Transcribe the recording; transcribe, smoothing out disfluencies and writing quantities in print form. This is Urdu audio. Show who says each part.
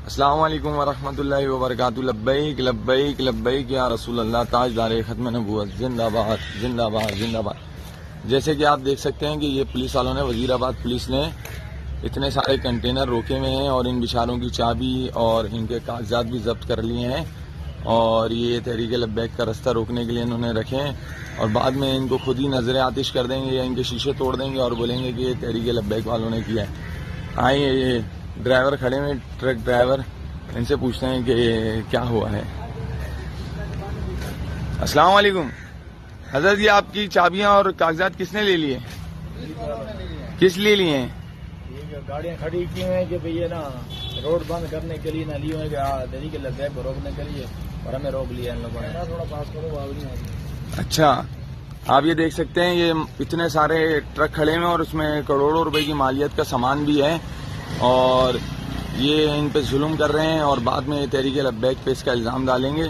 Speaker 1: السلام علیکم ورحمۃ اللہ وبرکاتہ۔ لبیک لبیک لبیک یا رسول اللہ، تاجدار ختم نبوت، زندہ باد زندہ باد زندہ باد۔ جیسے کہ آپ دیکھ سکتے ہیں کہ یہ پولیس والوں نے، وزیر آباد پولیس نے اتنے سارے کنٹینر روکے ہوئے ہیں اور ان بیچاروں کی چابی اور ان کے کاغذات بھی ضبط کر لیے ہیں، اور یہ تحریک لبیک کا رستہ روکنے کے لیے انہوں نے رکھے ہیں، اور بعد میں ان کو خود ہی نظر آتش کر دیں گے یا ان کے شیشے توڑ دیں گے اور بولیں گے کہ یہ تحریک لبیک والوں نے کیا ہے۔ آئیے، یہ ڈرائیور کھڑے ہوئے، ٹرک ڈرائیور، ان سے پوچھتے ہیں کہ کیا ہوا ہے۔ السلام علیکم حضرت، یہ آپ کی چابیاں اور کاغذات کس نے لے لیے؟ کس لیے لیے ہیں؟
Speaker 2: گاڑیاں کھڑی کی ہیں کہ بھئی یہ نا روڈ بند کرنے کے لیے نہ لی ہوئے کہ تحریک لبیک کو روکنے کے لیے، اور ہمیں روک لیا ان لوگوں نے۔ تھوڑا پاس کرو،
Speaker 1: اچھا، آپ یہ دیکھ سکتے ہیں یہ اتنے سارے ٹرک کھڑے ہیں اور اس میں کروڑوں روپے کی مالیت کا سامان بھی ہے، اور یہ ان پہ ظلم کر رہے ہیں اور بعد میں تحریک لبیک پہ اس کا الزام ڈالیں گے۔